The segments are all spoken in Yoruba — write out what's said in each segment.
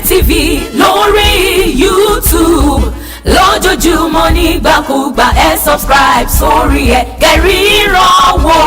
TV lórí YouTube lójoojúmọ́ nígbàkúgbà subscribe sórí kẹ́ríran wò.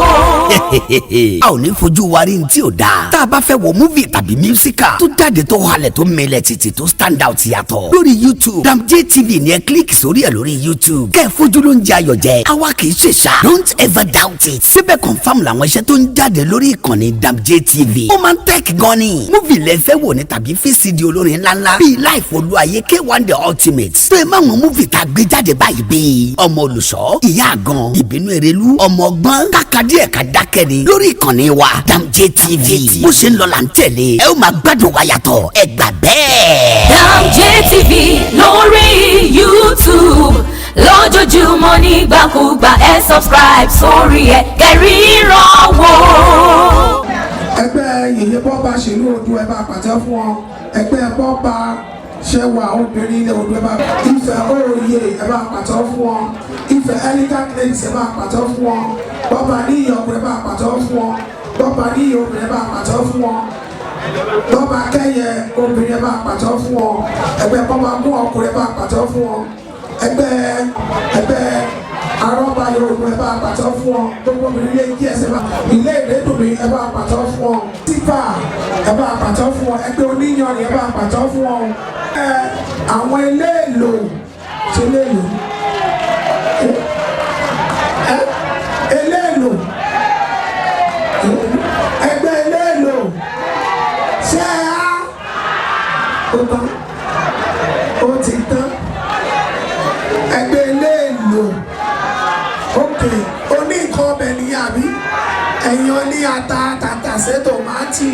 a ò ní fojú wa rí ní tí ò dáa. tá a bá fẹ́ wo múvì tàbí mísíkà tó jáde tó halẹ̀ tó mẹlẹ̀ títì tó stand out yàtọ̀ lórí YouTube Damje TV ni ẹ kílíkì sórí ẹ lórí YouTube kẹ́ ẹ fojú ló ń jẹ ayọ̀ jẹ àwa kì í ṣe ṣá don't ever doubt it síbẹ̀ confam làwọn iṣẹ́ tó ń jáde lórí ìkànnì Damje TV ó máa ń tẹ́ẹ̀kì gan ni múvì lẹ́fẹ́ wò ní tàbí fíìsìdì olórin ńláńlá bíi Life Olúayé K1 The Ultimate tó ẹ máa wọn múvì tá a gbé jáde báyìí bíi ọmọ olùṣọ́ ìyá àgàn ìbínú èrèlú ọmọ ọgbọ́n kàkàdí ẹ̀ka dákẹ́ni lórí ìkànnì wa Damje TV bó ṣe ń lọ là ń tẹ̀lé ẹ ó máa gbádùn wa yàtọ̀ ẹ gbà bẹ́ẹ̀. Damje TV lórí YouTube lójoojúmọ́ nígbàkúgbà subscribe sórí kẹ́ríran wò. ẹgbẹ́ yèyé bọ́ba ṣèlú odò ẹ bá pàtẹ́ fún wọn ẹgbẹ́ bọ́ba ṣẹwà obìnrin ilẹ̀ odò ẹ bá Ifẹ̀ òòyè ẹ bá pàtẹ́ fún wọn Ifẹ̀ elegant ladies ẹ bá pàtẹ́ fún wọn bọ́ba níyì ọkùnrin ẹ bá pàtẹ́ fún wọn bọ́ba níyì obìnrin ẹ bá pàtẹ́ fún wọn bọ́ba kẹ́yẹ obìnrin ẹ bá pàtẹ́ fún wọn ẹgbẹ́ bọ́ba mú ọkùnrin ẹ bá pàtẹ́ fún wọn ẹgbẹ́ arọ́bà yorùbá ẹ bá pàtẹ́ fún wọn gbogbo obìnrin ilé ìdí ẹsẹ̀ bá ilé ìrédùnmí ẹ bá pàtẹ́ fún wọn tífà ẹ bá pàtẹ́ fún wọn ẹgbẹ́ oníyanrìn ẹ bá pàtẹ́ fún wọn àwọn eléèlò ṣe léèlò eléèlò ẹgbẹ́ eléèlò ṣé ẹ á ó tán ó ti tán ẹgbẹ́ eléèlò òkè oní nǹkan ọbẹ̀ ní àbí ẹ̀yàn ní ata tàtàṣé tòmátì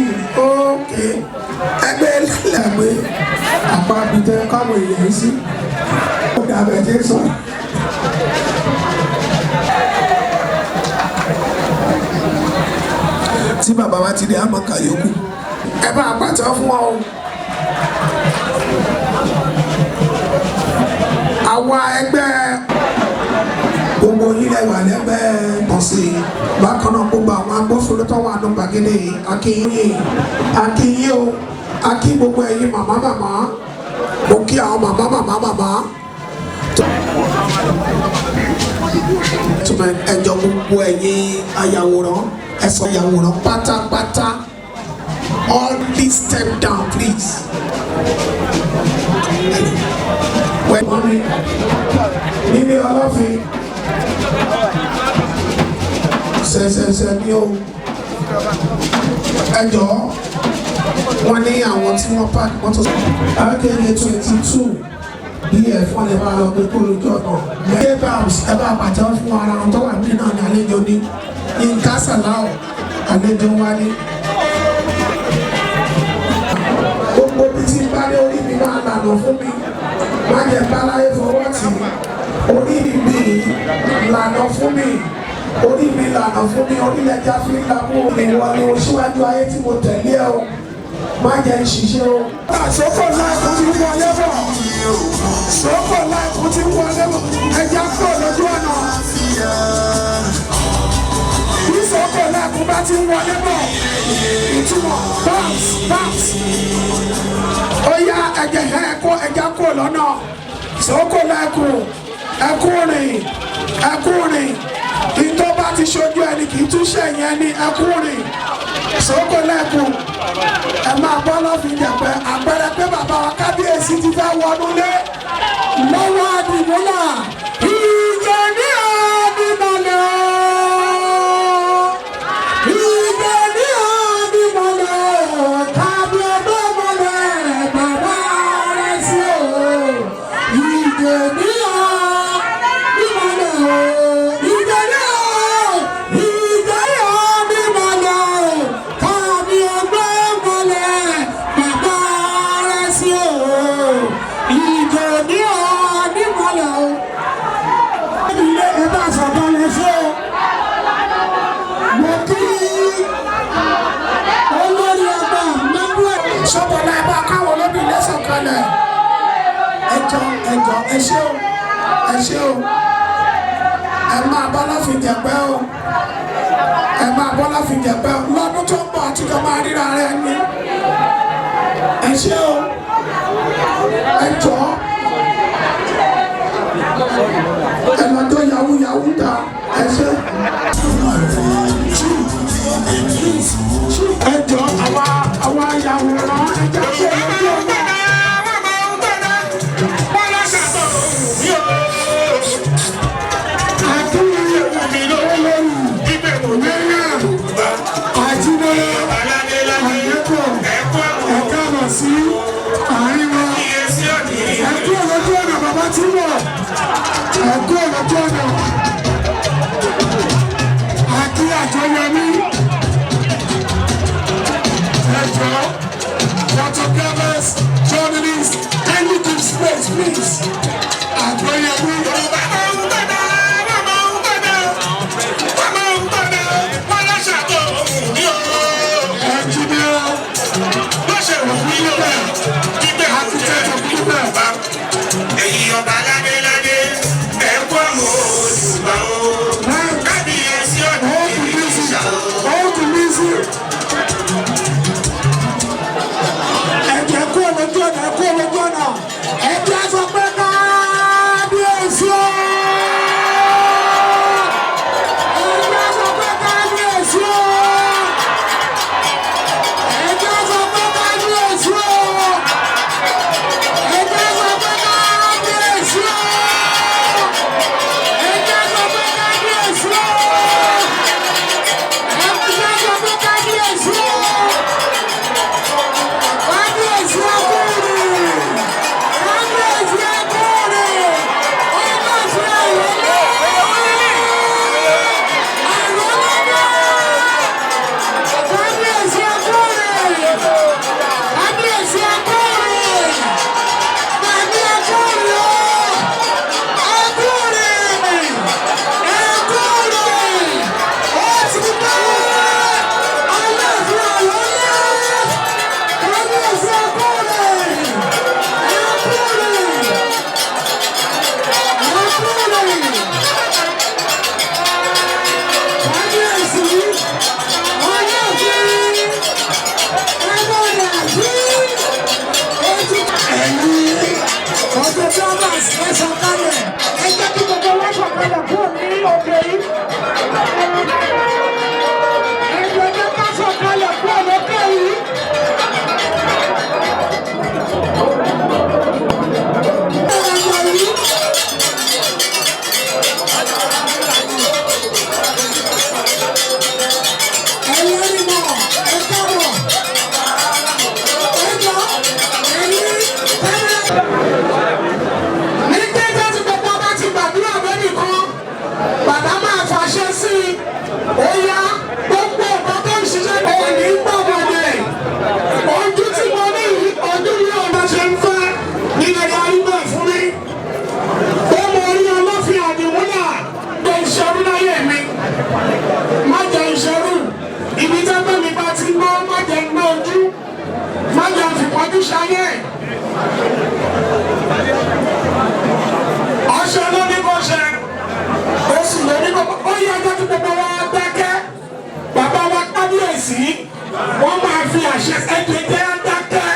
òkè ẹgbẹ́ eléèlò àpá abidjan káwọn èèyàn sí ó dàbẹ̀ jẹ́ sọ. tí bàbá wa ti dé àmọ́ kàyókù ẹ bá àpàtàn fún ọ. àwa ẹgbẹ́ gbogbo ilẹ̀ wà lẹ́gbẹ̀ẹ́ ọ̀sẹ̀ bákan náà gbogbo àwọn agbófinró tó wà ní gbàgede akínyìn o akí gbogbo ẹ̀yin màmá mo kí àwọn màmá ẹjọ́ gbogbo ẹ̀yin ayàwòrán ẹ̀sọ́ ayàwòrán pátápátá all please step down please. níbi ọlọ́fin ṣẹ̀ṣẹ̀ṣẹ̀ ní o ẹjọ́ wọ́n ní àwọn tí wọ́n pàdé mọ́tò akéde 22 bí ẹ̀fọn lè máa lọ gbé kó lójú ọ̀nà mẹ́bàs ẹ bá pàtẹ́ fún ara wọn tó wà ní náà ní àlejò ní Yínká Sàláù àlejò wálé gbogbo bí tí bá dé orí mi máa lànà fún mi má jẹ báláyé fọwọ́ tì orí mi lànà fún mi orí mi lànà fún mi orílẹ̀-èdè Áfíríkà mú mi wọlé o síwájú ayé tí mo tẹ̀lé ẹ o má jẹ ìṣiṣẹ́ o. àsopọ̀ láìpẹ́ tí ń wọlé bọ̀ sopọ̀ láìpẹ́ tí ń wọlé bọ̀ ẹja kúrò lójú ọ̀nà bí sopọ̀ láìpẹ́ bá ti ń wọlé bọ̀ ìtumọ̀ bounce ó yá ẹ̀jẹ̀ ẹja kúrò lọ́nà sopọ̀ láìpẹ́ ẹkùnrin ìtọ́ bá ti ṣojú ẹni kì í tún ṣẹ̀yìn ẹni ẹkùnrin sókò lẹ́kùn ẹ máa bọ́ lọ́fìn jẹ̀pẹ́ àpẹẹrẹ pé bàbá wa kábíyèsí ti fẹ́ wọnú lé lọ́wọ́ àdìmúlà ìjọ ní àdìmọ̀lẹ̀ ìjọ ní àdìmọ̀lẹ̀ tàbí ọdún mọ̀lẹ̀ bàbá rẹ̀ sí o ìjọ ní ẹ ṣé o ẹ máa bọ́ lọ́fìn jẹ̀pẹ́ o ẹ máa bọ́ lọ́fìn jẹ̀pẹ́ o lọ́dún tó ń bọ̀ àtijọ́ máa ríra rẹ ní ẹ ṣé o. ẹ ṣe. ẹ jọ àwa ayàwòrán ẹ jẹ́ kí ẹ lójú ọ̀nà. Sí àárín wọn ẹkú ọlọ́jọ́ ọ̀nà bàbá tí wọ̀ ẹkú ọlọ́jọ́ ọ̀nà àti àjọyọmí ẹjọ́ photographers journalists kindly give space please àjọyọmí. Èyí ọba ládéládé ẹ̀kọ́ àmọ́ òṣùpá o. Kábíyèsí ọ̀dọ́ ìbísà o. Ẹ̀jẹ̀ kú olójú ọ̀nà ẹ̀kú olójú ọ̀nà ẹ̀jẹ̀ sọ pé kábíyèsí o. Ẹ̀jẹ̀ sọ pé kábíyèsí o. Ẹ̀jẹ̀ sọ pé kábíyèsí o. Ọ̀ṣẹ́ ló ní kó ṣe, oṣù ló ní kó ó yẹ ọjọ́ tí gbogbo wa dákẹ́, bàbá wa kábíyèsí, wọ́n máa fi àṣẹ ẹ̀jẹ̀ jẹ́ dákẹ́.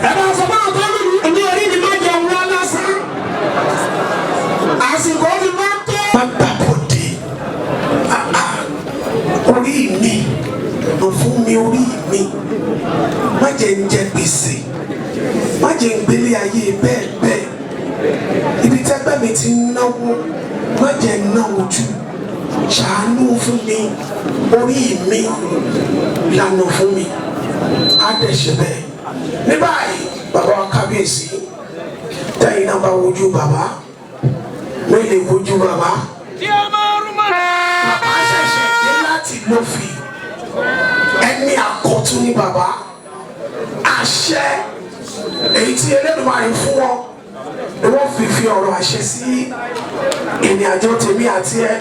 Ẹ bá sọ fún àwọn ọmọ mi ní orí mi má jẹun wá lásán. Àsìkò ti máa ń tó. Má gbàbọ̀dé, orí mi, lọ fún mi orí mi, má jẹ́ ń jẹ gbèsè. Má jẹ́ ń gbélé ayé bẹ́ẹ̀ bẹ́ẹ̀ ibi tẹ́gbẹ́ mi ti ń náwó má jẹ́ ń náwó jù ṣàánú fún mi orí mi lànà fún mi á dẹ̀ ṣe bẹ́ẹ̀. Ní báyìí bàbá wa kábíyèsí tẹ̀yìn náà bá wojú bàbá ló lè wojú bàbá. Bàbá ṣẹ̀ṣẹ̀ dé láti lófin ẹni àkọ́tún ní bàbá àṣẹ èyí tí Elédùmarè fún wọn ni wọ́n fi ọ̀rọ̀ àṣẹ sí ìrìn àjò tèmi àti ẹ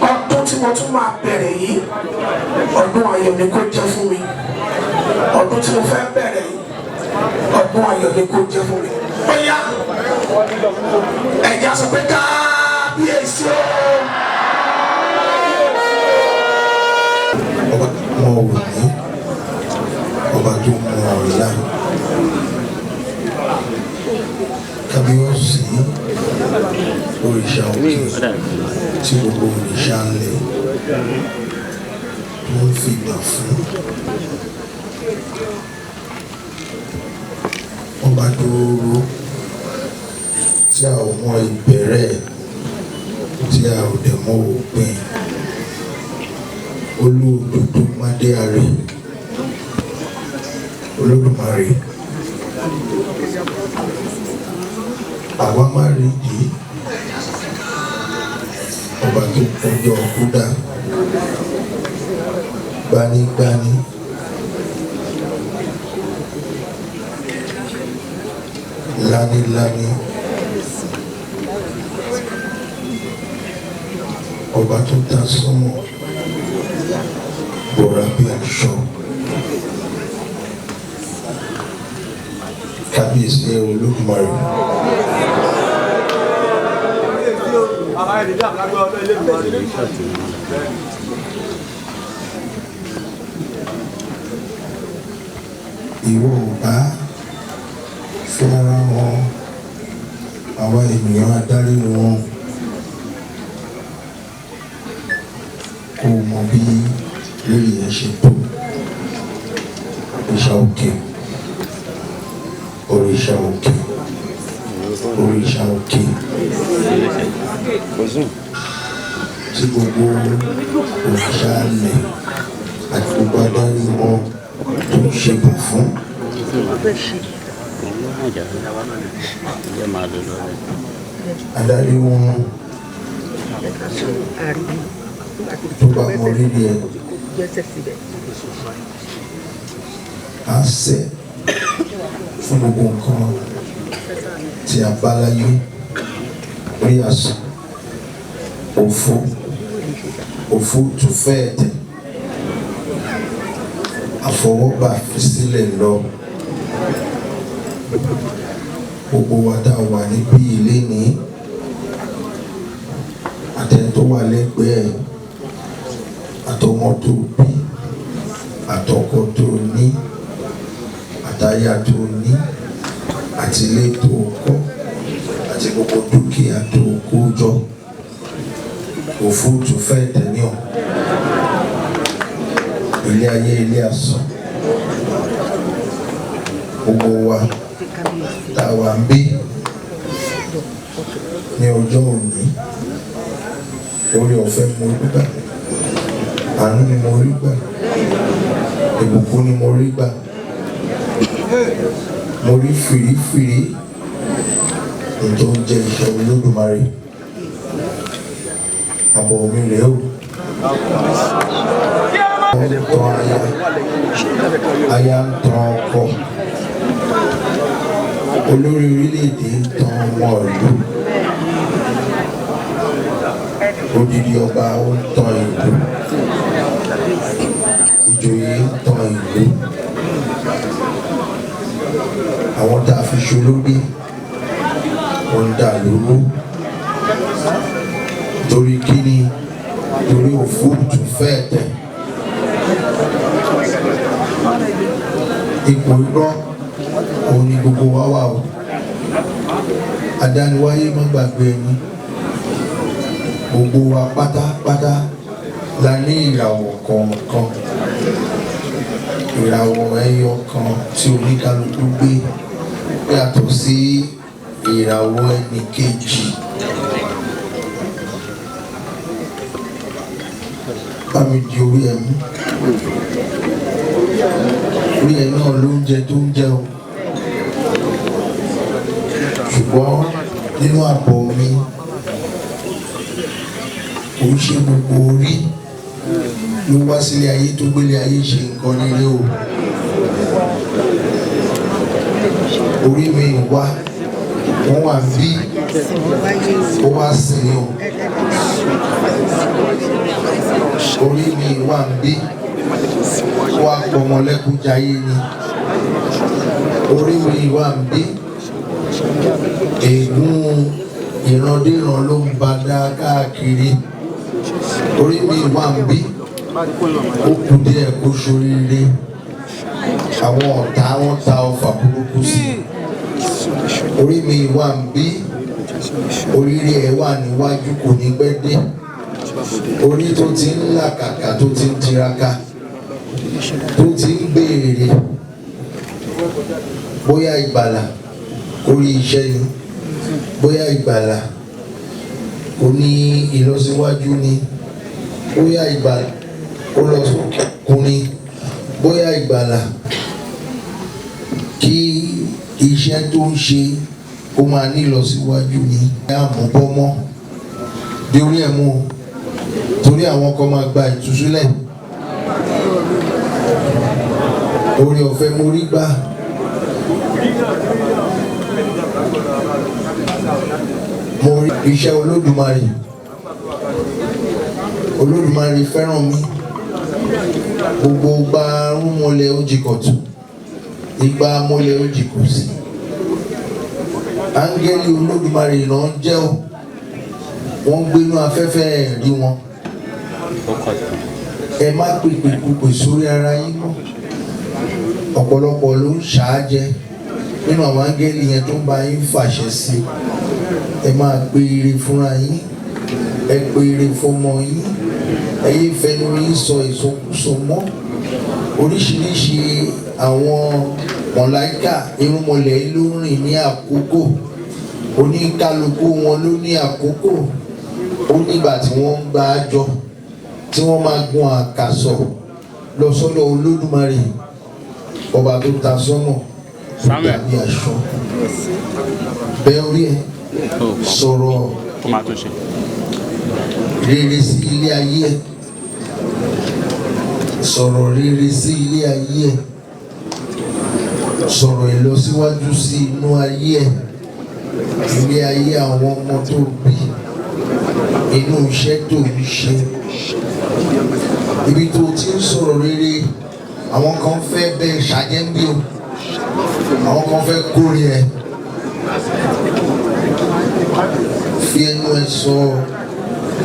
ọdún tí mo tún máa bẹ̀rẹ̀ yìí ọdún ayọ̀ ni kó jẹ́ fún mi ọdún tí mo fẹ́ bẹ̀rẹ̀ yìí ọdún ayọ̀ ni kó jẹ́ fún mi. Ó yá ẹ̀jẹ̀ sọ pé kábíyèsí o. Ọba mọ òní ọba tó mọ ọ̀la kábíyèsí òrìṣà òkè tí gbogbo òrìṣà ń lẹ̀ tó ń fìgbà fún ọba dúró tí a ò mọ ìbẹ̀rẹ̀ tí a ò dẹ̀ mọ òpin olódodo mádé àrè Olódùmarè àwa má rí di ọba tó kọjọ kúdà gbanigbani lániláni ọba tó ta sọ́mọ̀ bọ̀rọ̀ bí aṣọ kábíyèsí Olódùmarè. Ìwọ ọba fúnra wọn àwa ènìyàn adarí wọn kò mọ bí lórí yẹn ṣe tó òrìṣà òkè òrìṣà òkè òrìṣà òkè tí gbogbo òrìṣà lẹ̀ àti gbogbo adarí wọn tó ń ṣe bọ̀ fún. Adarí wọn tó bá mọ rírì ẹ á ṣe fún gbogbo nǹkan tí a bá láyé rí àsùn òfò tó fẹ́ ẹ̀tẹ̀ àfọwọ́bà fi sílẹ̀ lọ gbogbo wa dá wà níbí ilé ní àtẹni tó wà lẹ́gbẹ̀ẹ́ àtọmọ tó bí àtọkọ tó ní àtaya tó ní àti ilé tó kọ́ àti gbogbo dúkìá tó kó jọ òfò tó fẹ́ tẹ̀lé ọ̀ ilé ayé ilé asán gbogbo wa tá a wà ń bí ní ọjọ́ òní orí ọ̀fẹ́ mo rí gbà àánú ni mo rí gbà ìbùkún ni mo rí gbà mo rí fìrífìrí tó ń jẹ iṣẹ́ Olódùmarè àbọ̀ mi rèé o tán aya ń tan ọkọ olórí orílẹ̀-èdè ń tan ọmọ ìlú odidi ọba ó ń tan ìlú ìjòyè ń tan ìlú àwọn tá a fi ṣolórí wọ́n ń dà lóró torí kíni torí òfúrufú fẹ́ẹ̀ tẹ̀ ipò irọ́ òun ni gbogbo wa wà o adániwáyé má gbàgbé ẹni gbogbo wa pátápátá la ní ìràwọ̀ kọ̀ọ̀kan ìràwọ̀ ẹyọ kan tí oníkálukú gbé yàtọ̀ sí ìràwọ̀ ẹnì kejì. Bá mi di orí ẹ mú orí ẹ náà lóúnjẹ tó ń jẹ o ṣùgbọ́n nínú àbọ̀ mi kò ń ṣe gbogbo orí ló wá sílé ayé tó gbélé ayé ṣe nǹkan nílé o orí mi wá wọ́n wà bí ó wá sí ni o orí mi wà bí ó wá pọmọ lẹ́kún jayé ni orí mi wà bí ègún ìrandíran ló ń bá dá káàkiri orí mi wà bí ó kù díẹ̀ kó ṣoríire àwọn ọ̀tá wọn ta ọfà burúkú sí orí mi wà ń bí oríire ẹ̀ wà níwájú kò ní pẹ́ dé orí tó ti ń làkàkà tó ti ń tiraka tó ti ń béèrè bóyá ìgbàlà orí iṣẹ́ ni bóyá ìgbàlà kò ní ìlọsíwájú ni bóyá ìgbàlà kò lọ sókùnrin bóyá ìgbàlà kí iṣẹ́ tó ń ṣe kó máa ní ìlọsíwájú ni àmúbọ́mọ́ bí orí ẹ̀ mú torí àwọn kan máa gba ìtúsílẹ̀ orí ọ̀fẹ́ mo rí gbà mo rí iṣẹ́ Olódùmarè fẹ́ràn mi gbogbo gba rúmọlẹ̀ ó jìkọ̀tù ìgbà mọ́lẹ̀ ó jìkọ̀ sí áńgẹ́lì Olódùmarè náà jẹ́ o wọ́n gbénú afẹ́fẹ́ rí wọn ẹ má pèpè púpè sórí ara yín mọ́ ọ̀pọ̀lọpọ̀ ló ń ṣáájẹ nínú àwọn áńgẹ́lì yẹn tó ń bá yín fàṣẹ sí ẹ máa pe ire fúnra yín ẹ pe ire fọmọ yín ẹ yé fẹnu yín sọ ìsọkúsọ mọ́ oríṣiríṣi àwọn mọ̀láìkà irúnmọlẹ̀ ló rìn ní àkókò oníkálukú wọn ló ní àkókò ó nígbà tí wọ́n ń gbà àjọ tí wọ́n máa gun àkàsọ̀ lọ sọ́dọ̀ Olódùmarè ọba tó ta sọ́nà dàbí aṣọ bẹ́ẹ̀ orí ẹ̀ sọ̀rọ̀ rere sí ilé ayé ẹ̀ sọ̀rọ̀ rere sí ilé ayé ẹ̀ sọ̀rọ̀ ìlọsíwájú sí inú ayé ẹ̀ ilé ayé àwọn ọmọ tó bí inú iṣẹ́ tó ń ṣe ibi tó ti ń sọ̀rọ̀ rere àwọn kan fẹ́ bẹ́ẹ̀ ṣàjẹ́ńbí o àwọn kan fẹ́ kórè ẹ̀ fi ẹnu ẹ̀ sọ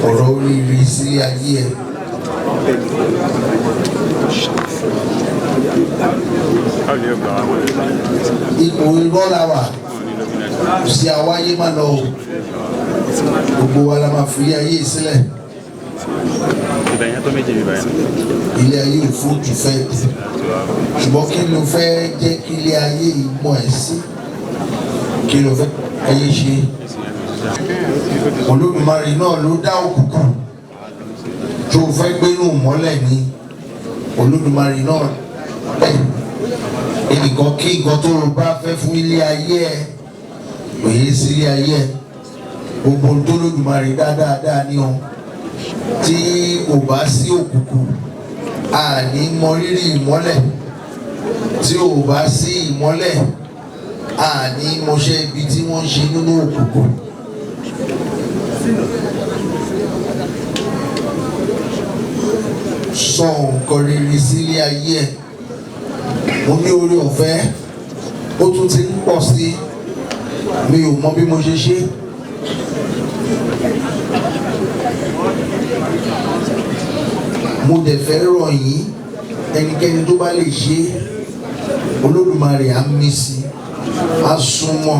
ọ̀rọ̀ oríire sí ayé ẹ̀. Ipò irọ́ la wà sí àwáyé má lọ o gbogbo wa la máa fi ayé sílẹ̀ ilé ayé ò fojú fẹ́ ṣùgbọ́n kí ló fẹ́ jẹ́ kí ilé ayé yìí mọ̀ ẹ́ sí kí ló fẹ́ ayé ṣe Olódùmarè náà ló dá òkùnkùn tó fẹ́ gbénú mọ́lẹ̀ ní Olódùmarè náà ẹnìkan kí nǹkan tó o bá fẹ́ fún ilé ayé ẹ̀ òye sí ilé ayé ẹ̀ gbogbo tó Olódùmarè dáadáa ní ọ tí ò bá sí òkùnkùn àní mọ rírì ìmọ́lẹ̀ tí ò bá sí ìmọ́lẹ̀ àní mọṣẹ́ ibi tí wọ́n ń ṣe nínú òkùnkùn. Sọ nǹkan rere sílé ayé ẹ̀ mo ní orí ọ̀fẹ́ ó tún ti ń pọ̀ sí mi ò mọ bí mo ṣe ṣe mo dẹ̀ fẹ́ rọ̀ yín ẹnikẹ́ni tó bá lè ṣe Olódùmarè á mí sí á súnmọ́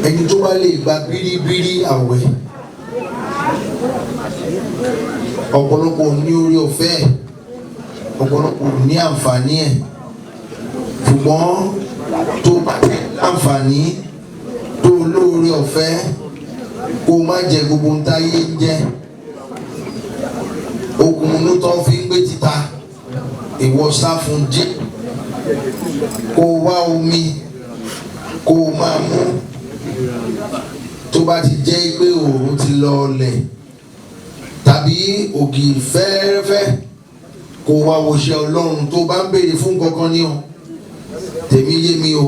ẹni tó bá lè gba bíríbírí àwẹ̀ ọ̀pọ̀lọpọ̀ ní orí ọ̀fẹ́ ọ̀pọ̀lọpọ̀ ní àǹfààní ẹ̀ ṣùgbọ́n tó bá ní àǹfààní tó lóore ọ̀fẹ́ kó má jẹ gbogbo ń táyé ń jẹ okùn inú tó fi ń gbé títa ìwọ sá fún jẹ kó wá omi kó máa mú tó bá ti jẹ́ pé òòrùn ti lọ ọlẹ̀ tàbí ògì fẹ́ẹ́rẹ́fẹ́ kó wá wọṣẹ́ Ọlọ́run tó bá ń béèrè fún kankan ní ọ tèmi yé mi o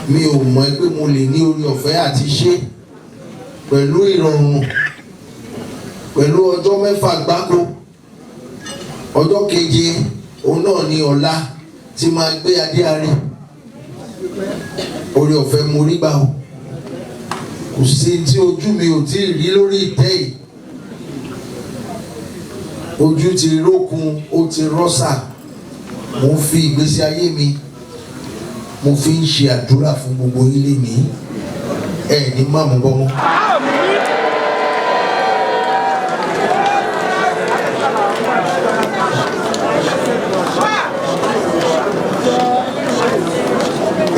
mi ò mọ̀ pé mo lè ní orí ọ̀fẹ́ àti ṣe pẹ̀lú ìrọ̀rùn pẹ̀lú ọjọ́ 6 gbáko ọjọ́ keje òun náà ní ọ̀la tí máa gbé adé àárẹ̀ orí ọ̀fẹ́ mo rí gbà o kò sí tí ojú mi ò tí ì rí lórí ìtẹ́ yìí ojú ti rókun ó ti rọ́ṣà mo ń fi ìgbésí ayé mi mo fi ń ṣe àdúrà fún gbogbo ilé mi ní máàmù bọ́mọ́.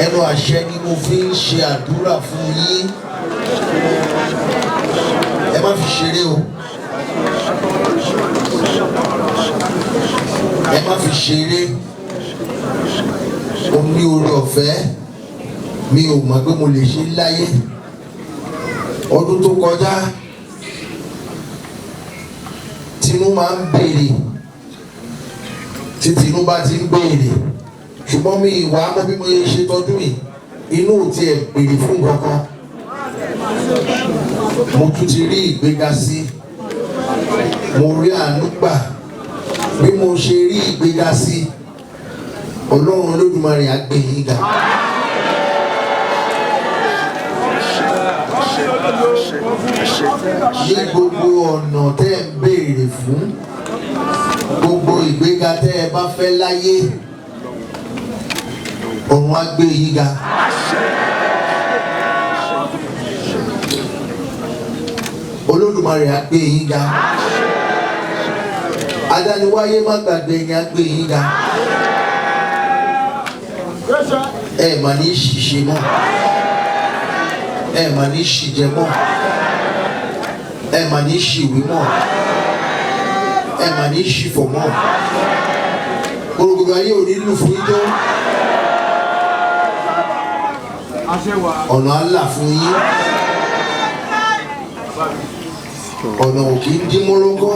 ẹnu àṣẹ ni mo fi ń ṣe àdúrà fún yín ẹ má fi ṣeré o ẹ má fi ṣeré o ní oore ọ̀fẹ́ mi ò mọ̀ pé mo lè ṣe láyé ọdún tó kọjá tinú máa ń béèrè tí tinú bá ti ń béèrè ṣùgbọ́n mi ìwà mọ́ bí mo yẹ ṣe tọ́jú mi inú ò tiẹ̀ béèrè fún kankan mo tún ti rí ìgbéga sí mo rí àánú gbà bí mo ṣe rí ìgbéga sí Ọlọ́run Olódùmarè á gbé yín ga. ní gbogbo ọ̀nà tẹ́ ẹ ń béèrè fún gbogbo ìgbéga tẹ́ ẹ bá fẹ́ láyé ọ̀run á gbé yín ga. Olódùmarè á gbé yín ga. Adániwáyé má gbàgbé yín á gbé yín ga. Ẹ mà ní ṣìṣe mọ́, ẹ mà ní ṣìjẹ mọ́, ẹ mà ní ṣìwí mọ́, ẹ mà ní ṣìfọ̀ mọ́. Gbogbo ayé ò ní lù fún ijó. Ọ̀nà á là fún yín. Ọ̀nà ò kì í dín mọ́lọ́gọ́,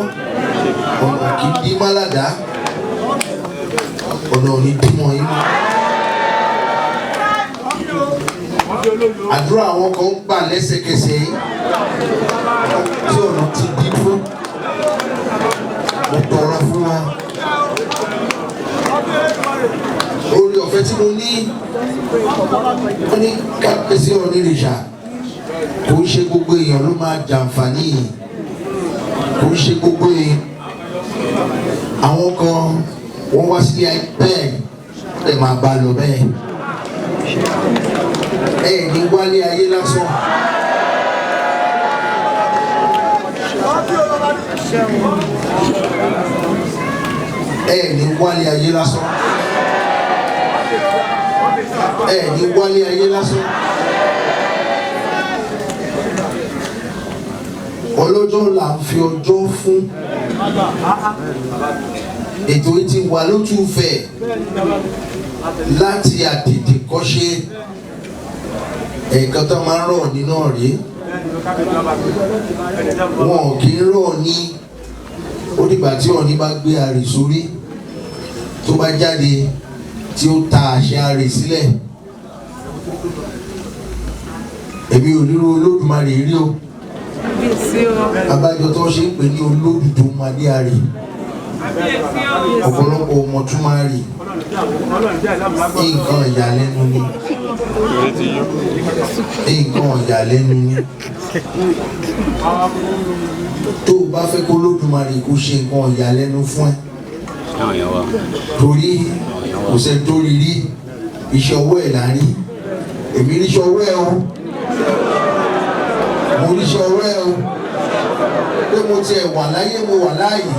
ọ̀nà ò kì í dín málàdá, ọ̀nà ò ní dín mọ́ yín. Àdúrà àwọn kan ń gbà lẹ́sẹ̀kẹsẹ̀ yìí tí ọ̀nà ti dín fún. Mo tọrọ fún wa. Orí ọ̀fẹ́ tí mo ní wọ́n ní kápẹ́sì onírìṣà kò ń ṣe gbogbo èèyàn ló máa jàǹfààní yìí kò ń ṣe gbogbo èèyàn. Àwọn kan wọ́n wá sílé ayé bẹ́ẹ̀ ẹ máa bá lọ bẹ́ẹ̀ ẹ ní wálé ayé lásán. Ẹ ní wálé ayé lásán. Ẹ ní wálé ayé lásán. Ọlọ́jọ́ là ń fi ọjọ́ fún. Ètò yìí ti wà lótùúfẹ̀ láti àtètè kọ́ṣe. Ẹ̀ẹ̀kan tó máa ń rọ̀ nínú ọ̀rẹ́ wọn kì í rọ̀ ní ó dìgbà tí Ọọ̀ni bá gbé àrè sórí tó bá jáde tí ó ta àṣẹ àrè sílẹ̀. Èmi ò nírú Olódùmarè rí o abájọ tó ṣe ń pè ní olódù tó máa dé àrè ọ̀pọ̀lọpọ̀ ọmọ tún máa rí nǹkan ìyàlẹ́nu ni nǹkan ìyàlẹ́nu ni tó o bá fẹ́ kó Olódùmarè kó ṣe nǹkan ìyàlẹ́nu fún ẹ torí kò sẹ́ni tó rí rí iṣẹ́ ọwọ́ ẹ̀ là ń rí èmi ríṣẹ́ ọwọ́ ẹ̀ o mo ríṣẹ́ ọwọ́ ẹ̀ o pé mo tiẹ̀ wà láyé mo wà láàyè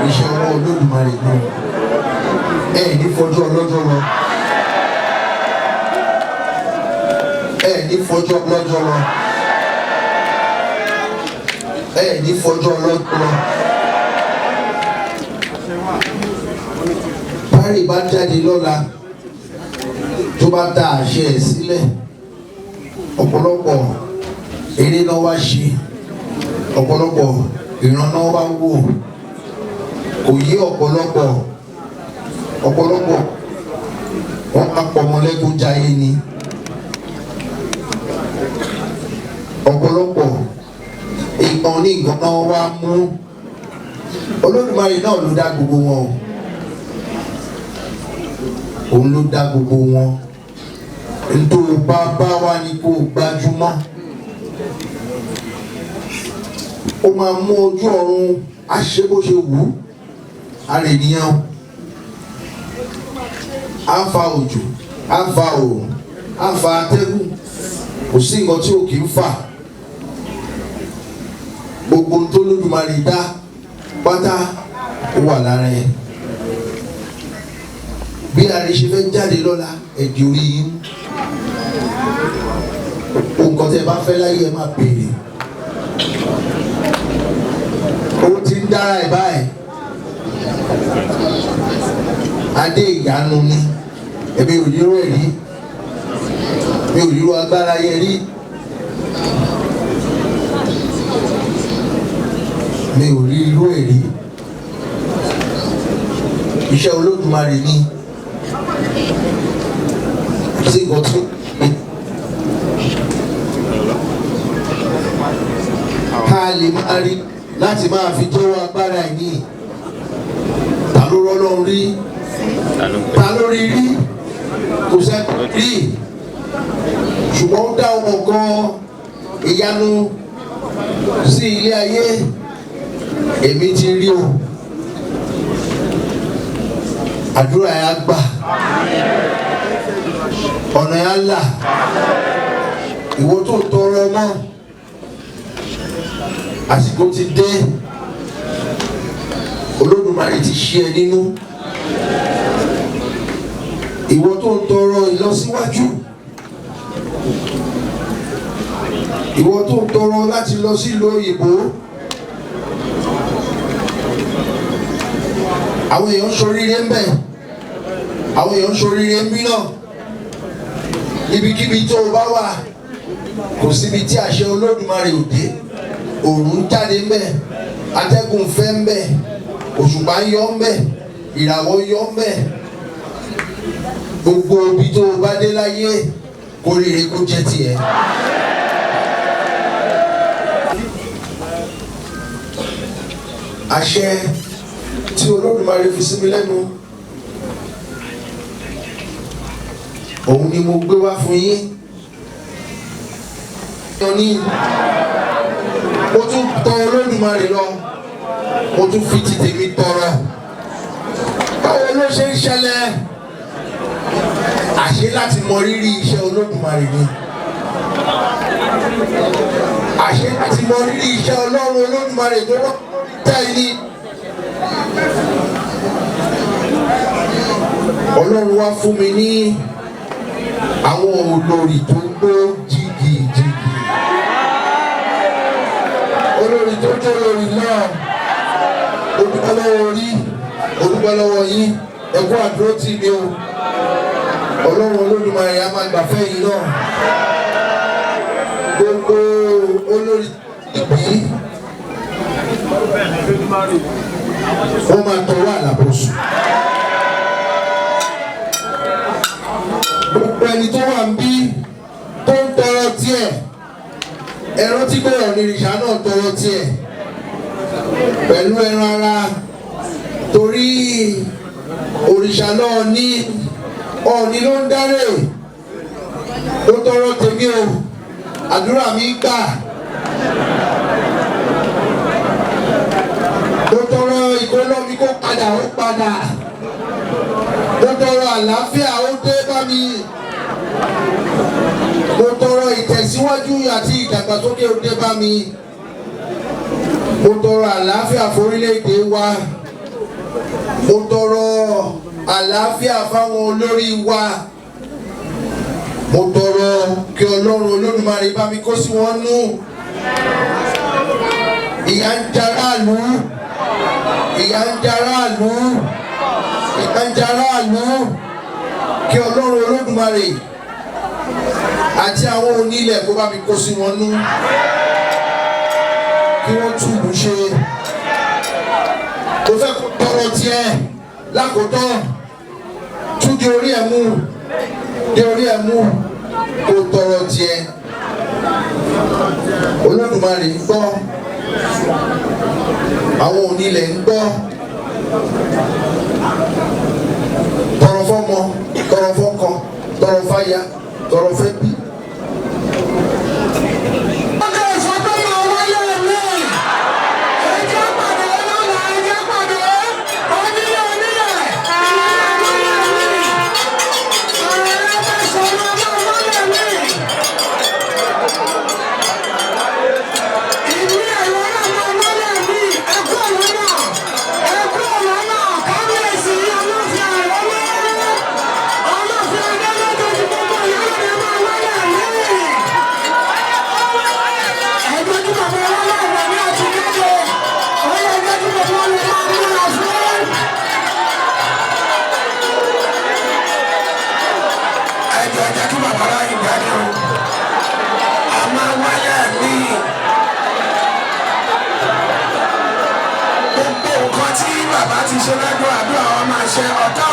iṣẹ́ ọwọ́ Olódùmarè náà ẹ ní fọjọ́ ọlọ́jọ́ lọ ẹ ní fọjọ́ ọlọ́jọ́ lọ ẹ ní fọjọ́ ọlọ́jọ́ lọ. Parí bá jáde lọ́la tó bá ta àṣẹ ẹ̀ sílẹ̀ ọ̀pọ̀lọpọ̀ eré náà wá ṣe ọ̀pọ̀lọpọ̀ ìran náà wá wò kò yé ọ̀pọ̀lọpọ̀ wọ́n máa pọ̀ mọ́lẹ́kùn jayé ni ọ̀pọ̀lọpọ̀ ìkan ní nǹkan náà wá mú Olódùmarè náà ló dá gbogbo wọn òun ló dá gbogbo wọn nítorí bá wá ní kó gbajúmọ̀ ó máa mú ojú ọ̀run á ṣe bó ṣe wù ú ara ènìyàn á fa òjò á fa òòrùn á fa atẹ́gùn kò sí nǹkan tí ò kì í fà gbogbo tó lódùmarè dá pátá ó wà lára ẹ̀ bí ààrẹ ṣe fẹ́ jáde lọ́la ẹ̀dì orí yín nǹkan tẹ́ bá fẹ́ láyé ẹ máa béèrè ó ti ń dára ẹ̀ báyìí adé ìyanu ni ẹ̀mí ò ní rú ẹ̀ rí mi ò ní rú agbára yẹn rí mi ò rí irú ẹ̀ rí iṣẹ́ Olódùmarè ni sí nǹkan tó ká lè máa rí láti máa fi jẹ́wọ́ agbára ẹ̀ ní ta ló rọ́lọ́run rí ta ló rí rí kò sẹ́kù rí ṣùgbọ́n ó dá ọmọ kan ìyanu sí ilé ayé èmi ti rí o àdúrà yà gbà ọ̀nà yà là ìwọ tó tọrọ mọ́ àsìkò ti dé Olódùmarè ti ṣe ẹ nínú ìwọ tó ń tọrọ ìlọsíwájú ìwọ tó ń tọrọ láti lọ sílùú òyìnbó àwọn èèyàn ṣoríire ń bẹ àwọn èèyàn ṣoríire ń bí náà ibikíbi tó o bá wà kò síbi tí àṣẹ Olódùmarè ò dé òòrùn jáde ń bẹ atẹ́gùn fẹ́ ń bẹ òṣùpá ń yọ ń bẹ ìràwọ̀ yọ ń bẹ gbogbo ibi tó o bá dé láyé kó rere kó jẹ́ tiẹ̀. àṣẹ tí Olódùmarè fi sí mi lẹ́nu òun ni mo gbé wá fún yín mo tún tọ Olódùmarè lọ mo tún fi ti tèmi tọrọ báwo ló ṣe ń ṣẹlẹ̀ àṣẹ láti mọ rírì iṣẹ́ Olódùmarè ni àṣẹ láti mọ rírì iṣẹ́ Ọlọ́run Olódùmarè tó wọ́n tẹ́ ní Ọlọ́run wá fún mi ní àwọn olórí tó gbó jìgìjìgì olórí tó jó lórí náà olùkọ́ lọ́wọ́ orí olùkọ́ lọ́wọ́ yín ẹ̀kọ́ àdúró tì mí o Ọlọ́run Olódùmarè á máa gbàfẹ́ yìí náà gbogbo olórí ìbí wọ́n máa tọrọ àlàbòsùn gbogbo ẹni tó wà ń bí tó ń tọrọ tiẹ̀ ẹran tí kò rọ̀ ní ìrìṣà náà tọrọ tiẹ̀ pẹ̀lú ẹran ara torí òrìṣà náà ní Ọọ̀ni ló ń dárè ó tọrọ tèmi o àdúrà mi gbà ó tọrọ ìkólọ́mi kó padà ó padà ó tọrọ àlàáfíà ó dé bá mi mo tọrọ ìtẹ̀síwájú àti ìdàgbàsókè ó dé bá mi mo tọrọ àlàáfíà fórílẹ̀-èdè wa mo tọrọ àlàáfíà fáwọn olórí wa mo tọrọ kí Ọlọ́run Olódùmarè bá mi kó sí wọn nú ìyà ń jaráàlú ìyà ń jaráàlú ìyà ń jaráàlú kí Ọlọ́run Olódùmarè àti àwọn onílẹ̀ kó bá mi kó sí wọn nú kí wọ́n túbú ṣe tó fẹ́ kó tọrọ tiẹ̀ lákòótọ́ tún di orí ẹ̀ mú di orí ẹ̀ mú kó tọrọ tiẹ̀ Olódùmarè ń gbọ́ àwọn onílẹ̀ ń gbọ́ tọrọ fọ́mọ tọrọ fọ́kọ tọrọ fáya tọrọ fẹ́ bí. kí bàbá láyé ìdájọ́ o. A máa wáyà mí. Gbogbo nǹkan tí bàbá ti ṣe lọ́dún àdúrà wọn máa ṣe ọ̀tá.